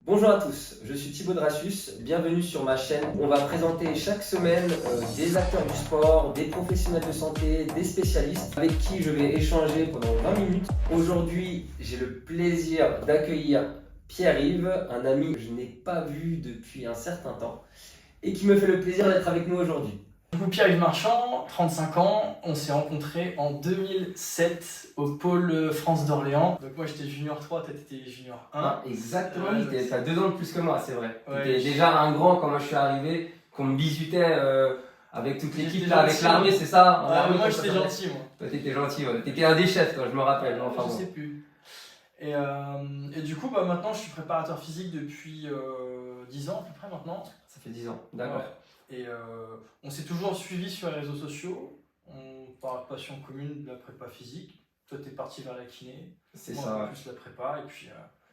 Bonjour à tous, je suis Thibaut Drassus, bienvenue sur ma chaîne. On va présenter chaque semaine des acteurs du sport, des professionnels de santé, des spécialistes avec qui je vais échanger pendant 20 minutes. Aujourd'hui, j'ai le plaisir d'accueillir Pierre-Yves, un ami que je n'ai pas vu depuis un certain temps et qui me fait le plaisir d'être avec nous aujourd'hui. Du coup, Pierre-Yves Marchand, 35 ans, on s'est rencontrés en 2007 au pôle France d'Orléans. Donc moi j'étais junior 3, toi t'étais junior 1. Ah, exactement, t'as 2 ans de plus que moi, c'est vrai. Ouais, T'étais déjà un grand quand moi je suis arrivé, qu'on me bisutait avec toute l'équipe J'étais là, avec gentil. l'armée, c'est ça? Moi j'étais gentil, moi. Toi t'étais gentil, ouais. T'étais un des chefs, toi, je me rappelle. Enfin, Je bon. sais plus. Et du coup, maintenant je suis préparateur physique depuis 10 ans à peu près maintenant. Ça fait 10 ans, d'accord. Ouais. Et on s'est toujours suivi sur les réseaux sociaux. On parle passion commune de la prépa physique. Toi t'es parti vers la kiné, C'est moi ça, un ouais. peu plus la prépa, et puis,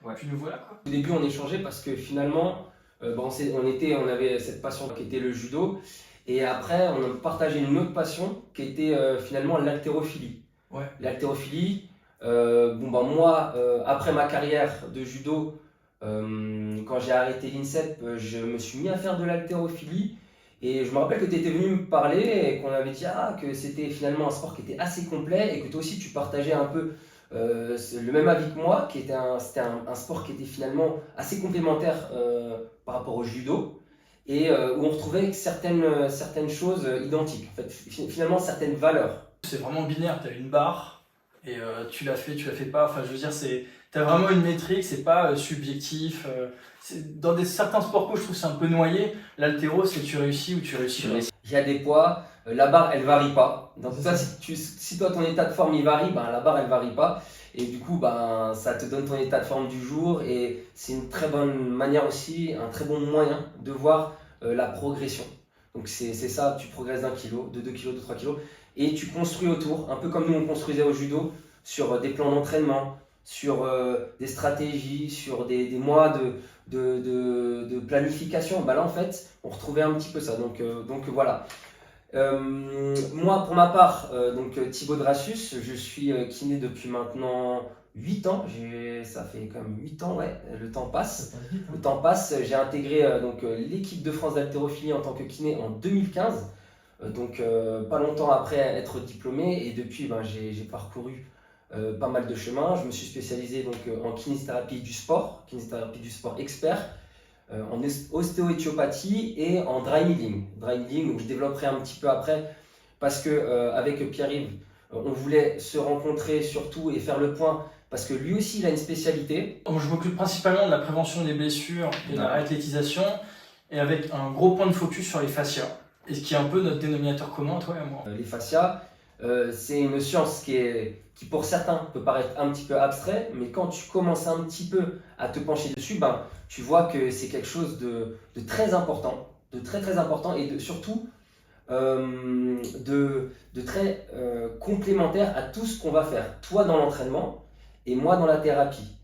Ouais. puis nous voilà quoi. Au début, on échangeait parce que finalement, on avait cette passion qui était le judo. Et après, on a partagé une autre passion qui était finalement l'haltérophilie. Ouais. L'haltérophilie, moi, après ma carrière de judo, quand j'ai arrêté l'INSEP, je me suis mis à faire de l'haltérophilie. Et je me rappelle que tu étais venu me parler et qu'on avait dit que c'était finalement un sport qui était assez complet et que toi aussi tu partageais un peu le même avis que moi, c'était un sport qui était finalement assez complémentaire par rapport au judo et où on retrouvait certaines choses identiques, en fait, finalement certaines valeurs. C'est vraiment binaire, tu as une barre et tu la fais pas. Enfin, je veux dire, tu as vraiment une métrique, c'est pas subjectif. Dans certains sports co, je trouve que c'est un peu noyé. L'haltéro, c'est tu réussis ou tu réussis pas. Il y a des poids, la barre elle varie pas. Donc ça, si toi ton état de forme il varie, la barre elle varie pas. Et du coup, ça te donne ton état de forme du jour et c'est une très bonne manière aussi, un très bon moyen de voir la progression. Donc c'est ça, tu progresses d'1 kilo, de 2 kilos, de 3 kilos et tu construis autour, un peu comme nous on construisait au judo, sur des plans d'entraînement, sur des stratégies, sur des mois de planification. Là en fait, on retrouvait un petit peu ça. Donc voilà. Moi, pour ma part, Thibaut Drassus, je suis kiné depuis maintenant 8 ans. Ça fait quand même 8 ans, ouais, le temps passe. Le temps passe. J'ai intégré l'équipe de France d'haltérophilie en tant que kiné en 2015. Pas longtemps après être diplômé. Et depuis, j'ai parcouru pas mal de chemins. Je me suis spécialisé en kinésithérapie du sport expert. En ostéo-éthiopathie et en dry needling. Dry needling, donc je développerai un petit peu après parce que avec Pierre-Yves, on voulait se rencontrer surtout et faire le point parce que lui aussi il a une spécialité. Je m'occupe principalement de la prévention des blessures et de la réathlétisation et avec un gros point de focus sur les fascias. Et ce qui est un peu notre dénominateur commun, toi et moi. Les fascias, c'est une science qui pour certains peut paraître un petit peu abstrait, mais quand tu commences un petit peu à te pencher dessus, tu vois que c'est quelque chose de très important, de très très important et surtout de très complémentaire à tout ce qu'on va faire, toi dans l'entraînement et moi dans la thérapie.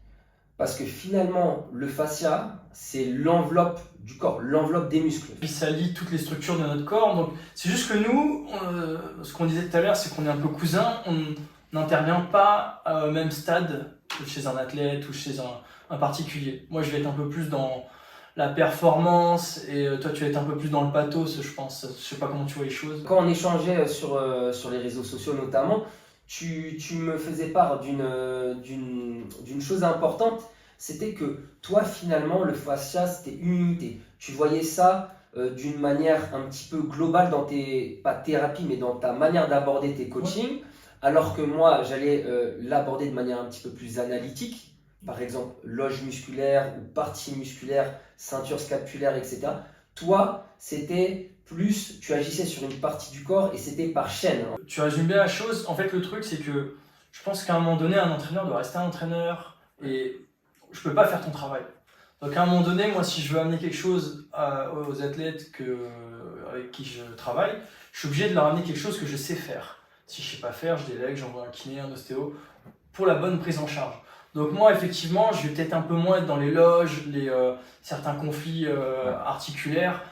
Parce que finalement, le fascia, c'est l'enveloppe du corps, l'enveloppe des muscles. Puis ça lie toutes les structures de notre corps. Donc c'est juste que nous, ce qu'on disait tout à l'heure, c'est qu'on est un peu cousins. On n'intervient pas au même stade que chez un athlète ou chez un particulier. Moi, je vais être un peu plus dans la performance et toi, tu vas être un peu plus dans le pathos, je pense. Je sais pas comment tu vois les choses. Quand on échangeait sur les réseaux sociaux notamment, tu me faisais part d'une chose importante, c'était que toi finalement le fascia c'était une unité. Tu voyais ça d'une manière un petit peu globale dans pas thérapie mais dans ta manière d'aborder tes coachings, alors que moi j'allais l'aborder de manière un petit peu plus analytique, par exemple loge musculaire ou partie musculaire, ceinture scapulaire, etc. Toi, c'était plus, tu agissais sur une partie du corps et c'était par chaîne. Tu résumes bien la chose. En fait, le truc, c'est que je pense qu'à un moment donné, un entraîneur doit rester un entraîneur et je peux pas faire ton travail. Donc à un moment donné, moi, si je veux amener quelque chose aux athlètes avec qui je travaille, je suis obligé de leur amener quelque chose que je sais faire. Si je sais pas faire, je délègue, j'envoie un kiné, un ostéo, pour la bonne prise en charge. Donc moi, effectivement, je vais peut-être un peu moins être dans les loges, certains conflits articulaires.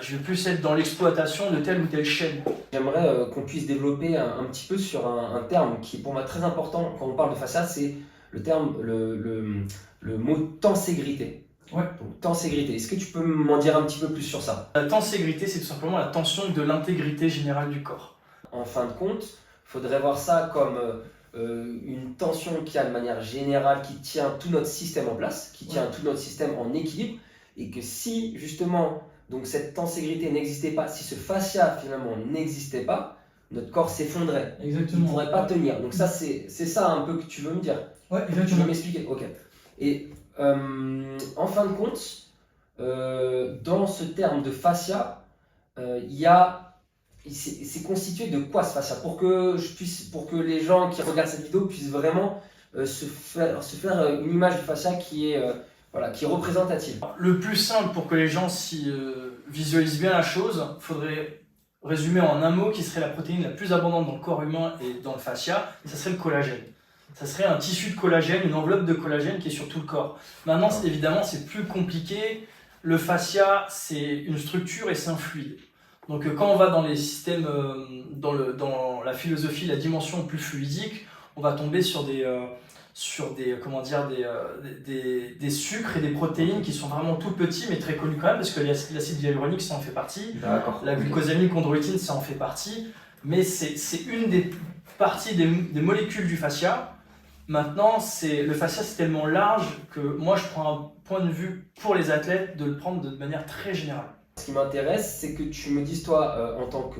Je vais plus être dans l'exploitation de telle ou telle chaîne. J'aimerais qu'on puisse développer un petit peu sur un terme qui est pour moi très important quand on parle de fascia, c'est le mot tenségrité. Ouais. Donc tenségrité. Est-ce que tu peux m'en dire un petit peu plus sur ça? La tenségrité, c'est tout simplement la tension de l'intégrité générale du corps. En fin de compte, il faudrait voir ça comme une tension qui a de manière générale, qui tient tout notre système en place, qui tient tout notre système en équilibre, et que si justement donc cette tenségrité n'existait pas, si ce fascia finalement n'existait pas, notre corps s'effondrait. Exactement. Il ne pourrait pas tenir. Donc ça, c'est ça un peu que tu veux me dire. Ouais, Tu veux exactement. m'expliquer? Ok. Et en fin de compte, dans ce terme de fascia, il y a c'est constitué de quoi ce fascia? Pour que les gens qui regardent cette vidéo puissent vraiment se faire une image du fascia qui est, voilà, qui est représentative. Le plus simple pour que les gens visualisent bien la chose, il faudrait résumer en un mot qui serait la protéine la plus abondante dans le corps humain et dans le fascia, ça serait le collagène. Ça serait un tissu de collagène, une enveloppe de collagène qui est sur tout le corps. Maintenant, évidemment, c'est plus compliqué. Le fascia, c'est une structure et c'est un fluide. Donc quand on va dans les systèmes, dans la philosophie, la dimension plus fluidique, on va tomber sur des sucres et des protéines qui sont vraiment tout petits mais très connus quand même, parce que l'acide hyaluronique, ça en fait partie. D'accord. La glucosamine chondroïtine, ça en fait partie. Mais c'est une des parties des molécules du fascia. Maintenant, le fascia, c'est tellement large que moi, je prends un point de vue pour les athlètes de le prendre de manière très générale. Ce qui m'intéresse, c'est que tu me dises, toi, en tant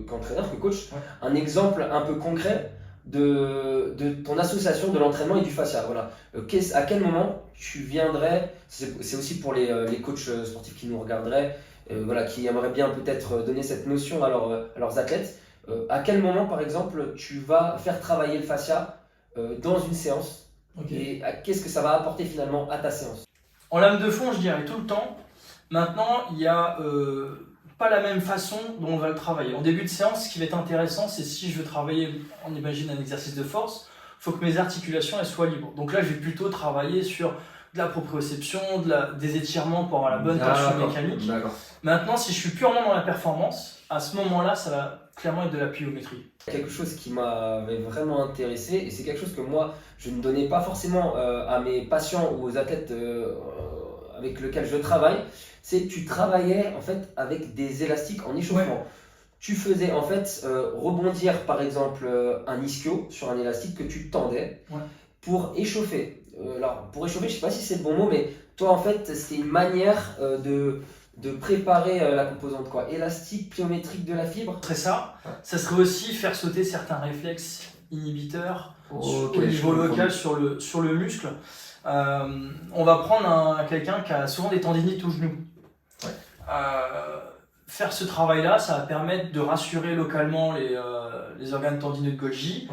qu'entraîneur, que coach, un exemple un peu concret de ton association de l'entraînement et du fascia. Voilà. À quel moment tu viendrais, c'est aussi pour les coachs sportifs qui nous regarderaient, voilà, qui aimeraient bien peut-être donner cette notion à leurs athlètes, à quel moment, par exemple, tu vas faire travailler le fascia dans une séance, et qu'est-ce que ça va apporter finalement à ta séance? En lame de fond, je dirais tout le temps. Maintenant, il n'y a pas la même façon dont on va le travailler. En début de séance, ce qui va être intéressant, c'est si je veux travailler, on imagine un exercice de force, il faut que mes articulations elles soient libres. Donc là, je vais plutôt travailler sur de la proprioception, des étirements pour avoir la bonne tension mécanique. Maintenant, si je suis purement dans la performance, à ce moment-là, ça va clairement être de la pliométrie. Quelque chose qui m'avait vraiment intéressé, et c'est quelque chose que moi, je ne donnais pas forcément à mes patients ou aux athlètes avec lesquels je travaille, c'est que tu travaillais en fait avec des élastiques en échauffement. Ouais. Tu faisais en fait rebondir par exemple un ischio sur un élastique que tu tendais pour échauffer. Alors pour échauffer, je ne sais pas si c'est le bon mot, mais toi en fait c'était une manière de préparer la composante quoi, élastique, pliométrique de la fibre. C'est ça. Ça serait aussi faire sauter certains réflexes inhibiteurs au niveau local sur le muscle. On va prendre quelqu'un qui a souvent des tendinites au genou. Faire ce travail-là, ça va permettre de rassurer localement les organes tendineux de Golgi.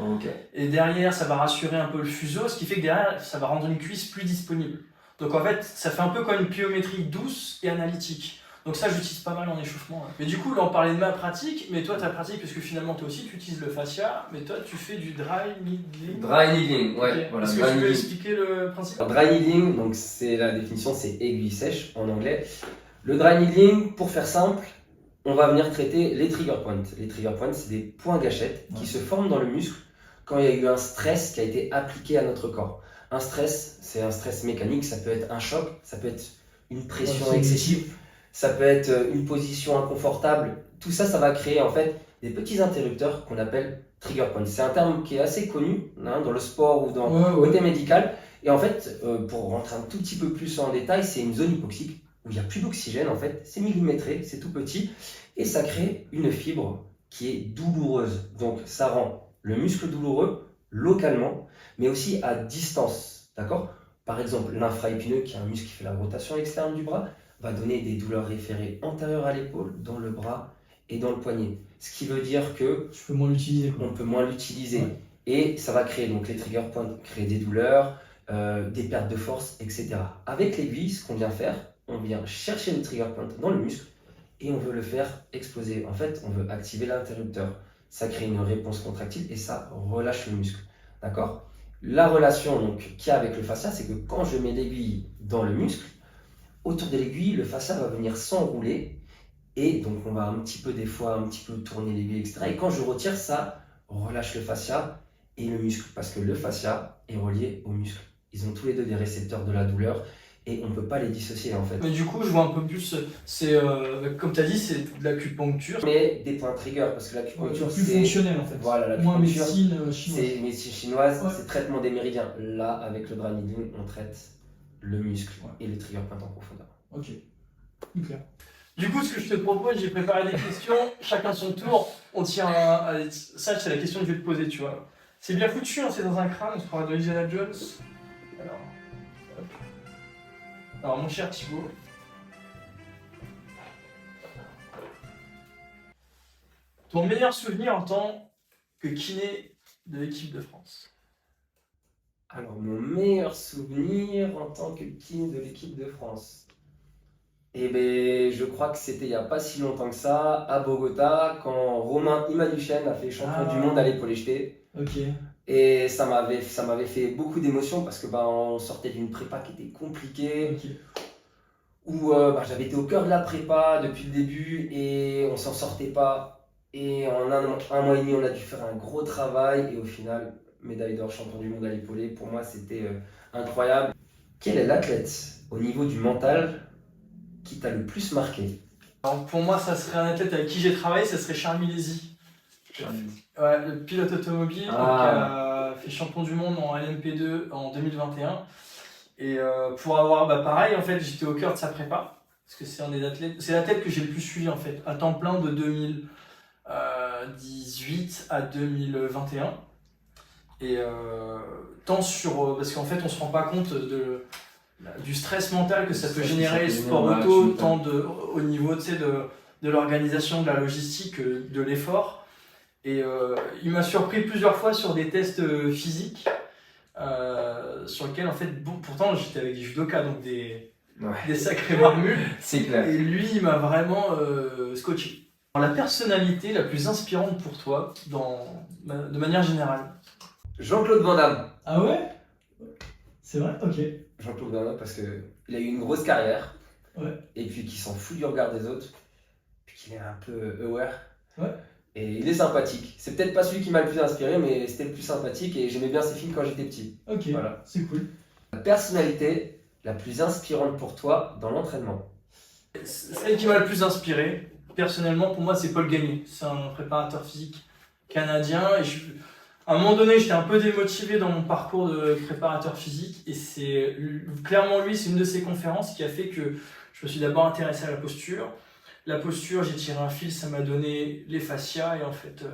Et derrière, ça va rassurer un peu le fuseau, ce qui fait que derrière, ça va rendre une cuisse plus disponible. Donc en fait, ça fait un peu comme une pliométrie douce et analytique. Donc ça, j'utilise pas mal en échauffement. Mais du coup, là, on parlait de ma pratique, mais toi, ta pratique, parce que finalement, toi aussi, tu utilises le fascia, mais toi, tu fais du dry needling. Dry needling, ouais. Okay. Voilà, est-ce que tu peux expliquer le principe? Dry needling, donc c'est la définition, c'est aiguille sèche en anglais. Le dry needling, pour faire simple, on va venir traiter les trigger points. Les trigger points, c'est des points gâchettes qui se forment dans le muscle quand il y a eu un stress qui a été appliqué à notre corps. Un stress, c'est un stress mécanique, ça peut être un choc, ça peut être une pression excessive, ça peut être une position inconfortable. Tout ça, ça va créer en fait des petits interrupteurs qu'on appelle trigger points. C'est un terme qui est assez connu dans le sport ou dans le côté médical. Et en fait, pour rentrer un tout petit peu plus en détail, c'est une zone hypoxique où il n'y a plus d'oxygène en fait, c'est millimétré, c'est tout petit, et ça crée une fibre qui est douloureuse. Donc ça rend le muscle douloureux localement, mais aussi à distance, d'accord? Par exemple, l'infraépineux, qui est un muscle qui fait la rotation externe du bras, va donner des douleurs référées antérieures à l'épaule, dans le bras et dans le poignet. Ce qui veut dire que on peut moins l'utiliser. Et ça va créer, donc les trigger points, créer des douleurs, des pertes de force, etc. Avec l'aiguille, ce qu'on vient faire, on vient chercher le trigger point dans le muscle et on veut le faire exploser. En fait, on veut activer l'interrupteur. Ça crée une réponse contractile et ça relâche le muscle. D'accord? La relation qu'il y a avec le fascia, c'est que quand je mets l'aiguille dans le muscle, autour de l'aiguille, le fascia va venir s'enrouler et donc on va des fois un petit peu tourner l'aiguille, etc. Et quand je retire, ça relâche le fascia et le muscle parce que le fascia est relié au muscle. Ils ont tous les deux des récepteurs de la douleur. et on peut pas les dissocier en fait. Mais du coup, je vois un peu plus, c'est comme tu as dit, c'est de l'acupuncture. Mais des points trigger, parce que l'acupuncture, plus fonctionnel en fait. Voilà, Moins l'acupuncture, médecine chinoise. c'est médecine chinoise, Ouais. c'est traitement des méridiens. Là, avec le Dramidine, on traite le muscle Ouais. et le trigger point en profondeur. Ok, plus clair. Du coup, ce que je te propose, j'ai préparé des questions, chacun son tour. On tire ça, c'est la question que je vais te poser, tu vois. C'est bien foutu, hein, c'est dans un crâne, on se parle de Indiana Jones. Alors, hop. Alors, mon cher Thibaut. Ton meilleur souvenir en tant que kiné de l'équipe de France? Alors, mon meilleur souvenir en tant que king de l'équipe de France. Eh ben, je crois que c'était il n'y a pas si longtemps que ça, à Bogota, quand Romain Imanuchen a fait champion du monde à l'épaule jetée. Ok. Et ça m'avait fait beaucoup d'émotions parce que on sortait d'une prépa qui était compliquée, Ok. où j'avais été au cœur de la prépa depuis le début et on s'en sortait pas. Et en un mois et demi, on a dû faire un gros travail et au final, médaille d'or, champion du monde à l'épaulé. Pour moi, c'était incroyable. Quel est l'athlète au niveau du mental qui t'a le plus marqué? Alors, pour moi, ça serait un athlète avec qui j'ai travaillé, ça serait Charles Milesi. Ouais, le pilote automobile qui a fait champion du monde en LMP2 en 2021. Et pour avoir, pareil, en fait, j'étais au cœur de sa prépa. Parce que c'est un des athlètes, c'est l'athlète que j'ai le plus suivi en fait, à temps plein de 2018 à 2021. Et tant sur. Parce qu'en fait, on se rend pas compte du stress mental que ça peut générer le sport auto, tant au niveau de l'organisation, de la logistique, de l'effort. Et il m'a surpris plusieurs fois sur des tests physiques, sur lesquels en fait, pourtant j'étais avec des judokas, donc des sacrés marmules. C'est clair. Et lui, il m'a vraiment scotché. Alors, la personnalité la plus inspirante pour toi, de manière générale? Jean-Claude Van Damme. Ah ouais? C'est vrai? Ok. Jean-Claude Van Damme parce qu'il a eu une grosse carrière. Ouais. Et puis qu'il s'en fout du regard des autres. Puis qu'il est un peu aware. Ouais. Et il est sympathique. C'est peut-être pas celui qui m'a le plus inspiré, mais c'était le plus sympathique et j'aimais bien ses films quand j'étais petit. Ok, Voilà. c'est cool. La personnalité la plus inspirante pour toi dans l'entraînement? Celle qui m'a le plus inspiré, personnellement, pour moi, c'est Paul Gagné. C'est un préparateur physique canadien. Et à un moment donné, j'étais un peu démotivé dans mon parcours de préparateur physique. Et c'est clairement lui, c'est une de ses conférences qui a fait que je me suis d'abord intéressé à la posture. La posture, j'ai tiré un fil, ça m'a donné les fascias. Et en fait,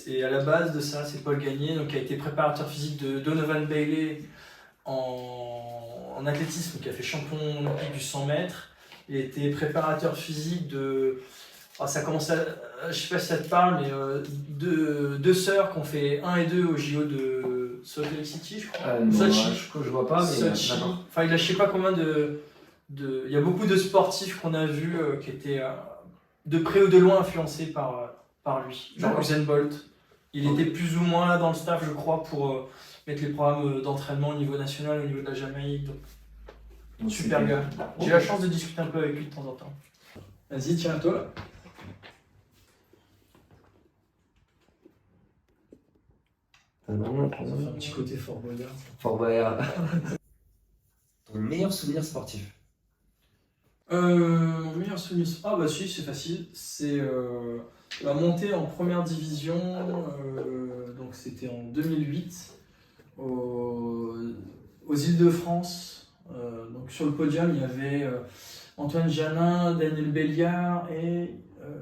et à la base de ça, c'est Paul Gagné, donc, qui a été préparateur physique de Donovan Bailey en athlétisme, qui a fait champion olympique du 100 mètres. Il était préparateur physique de. Ça commence à. Je sais pas si ça te parle, mais deux sœurs qui ont fait 1 et 2 au JO de Salt Lake City, je crois. Sochi. Je vois pas, mais Sochi. Enfin, il a je sais pas combien il y a beaucoup de sportifs qu'on a vus qui étaient de près ou de loin influencés par lui. Genre Usain Bolt. Il était plus ou moins là dans le staff, je crois, pour mettre les programmes d'entraînement au niveau national, au niveau de la Jamaïque. Donc, super gars. J'ai la chance de discuter un peu avec lui de temps en temps. Vas-y, tiens à toi là. Ça fait un petit côté Fort Boyard. Fort Boyard. Ton meilleur souvenir sportif? Mon meilleur souvenir. Ah bah si, c'est facile. C'est la montée en première division. Donc c'était en 2008 aux Îles-de-France. Donc sur le podium, il y avait Antoine Janin, Daniel Béliard et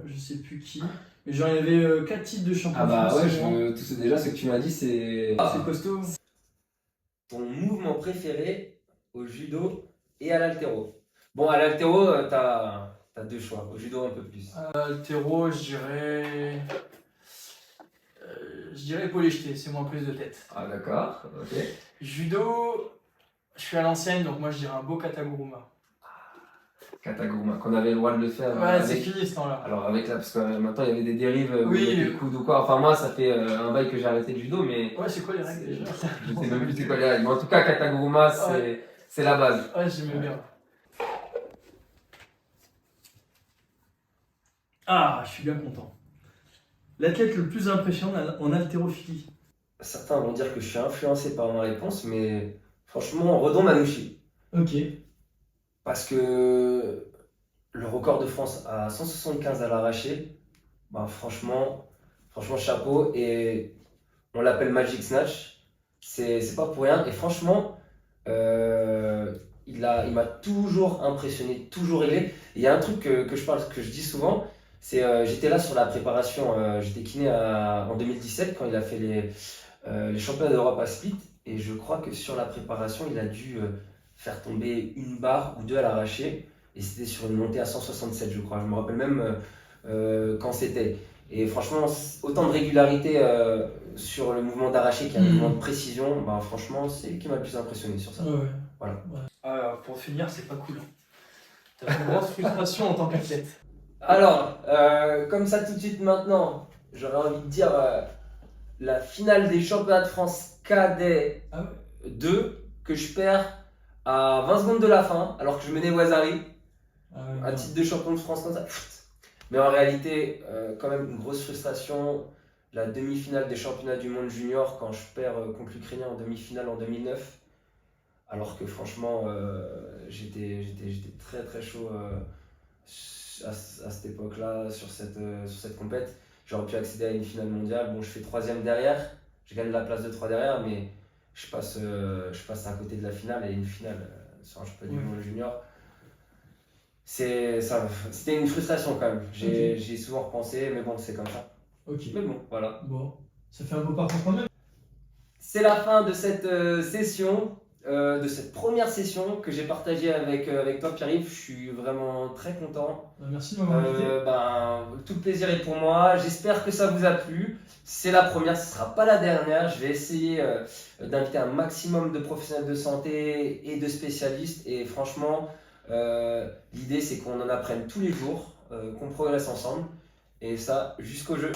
je sais plus qui. Mais genre il y avait 4 titres de champion Ah bah français. ouais, tout ce déjà, ce que tu m'as dit, c'est... C'est costaud. Ton mouvement préféré au judo et à l'haltéro? Bon, à l'haltéro, t'as 2 choix. Au judo, un peu plus. Altéro, je dirais épaulé jeté, c'est moins prise de tête. Ah d'accord, ok. Judo, je suis à l'ancienne, donc moi je dirais un beau kataguruma. Kataguruma, qu'on avait le droit de le faire. Ouais, c'est fini ce temps-là. Alors avec parce que maintenant il y avait des dérives, Oui. des coudes ou quoi. Enfin moi, ça fait un bail que j'ai arrêté le judo, mais Ouais, c'est quoi les règles déjà? je sais même plus c'est quoi les règles. Mais en tout cas, Kataguruma, c'est la base. Ouais, j'aimais bien. Ah, je suis bien content. L'athlète le plus impressionnant en haltérophilie? Certains vont dire que je suis influencé par ma réponse, mais franchement, Redon Manouchi. Ok. Parce que le record de France à 175 à l'arraché, bah, franchement, chapeau. Et on l'appelle Magic Snatch. C'est pas pour rien. Et franchement, euh, il m'a toujours impressionné, toujours aidé. Il y a un truc que je dis souvent, c'est j'étais là sur la préparation. J'étais kiné en 2017 quand il a fait les championnats d'Europe à Split. Et je crois que sur la préparation, il a dû faire tomber une barre ou deux à l'arraché. Et c'était sur une montée à 167, je crois. Je me rappelle même quand c'était. Et franchement, autant de régularité sur le mouvement d'arraché qu'il y a un mouvement de précision, bah, franchement, c'est ce qui m'a le plus impressionné sur ça. Ouais, ouais. Voilà. Pour finir, c'est pas cool. T'as une grosse frustration en tant qu'athlète. Alors, comme ça tout de suite maintenant, j'aurais envie de dire la finale des championnats de France cadet Ah ouais. 2 que je perds à 20 secondes de la fin alors que je menais Wazari. Ah ouais, Un non. titre de champion de France comme ça. Mais en réalité, quand même une grosse frustration. La demi-finale des championnats du monde junior quand je perds contre l'Ukrainien en demi-finale en 2009. Alors que franchement, j'étais très très chaud à cette époque-là, sur cette compète. J'aurais pu accéder à une finale mondiale. Bon, je fais troisième derrière. Je gagne la place de 3 derrière, mais je passe à côté de la finale et une finale sur un championnat du monde junior. C'était une frustration quand même. J'ai souvent repensé, mais bon, c'est comme ça. Ok. Mais bon, voilà. Bon, ça fait un beau parcours quand même. C'est la fin de cette session, de cette première session que j'ai partagée avec toi, Pierre-Yves. Je suis vraiment très content. Merci de m'avoir invité. Tout le plaisir est pour moi. J'espère que ça vous a plu. C'est la première, ce ne sera pas la dernière. Je vais essayer d'inviter un maximum de professionnels de santé et de spécialistes. Et franchement, l'idée c'est qu'on en apprenne tous les jours, qu'on progresse ensemble. Et ça jusqu'au jeu.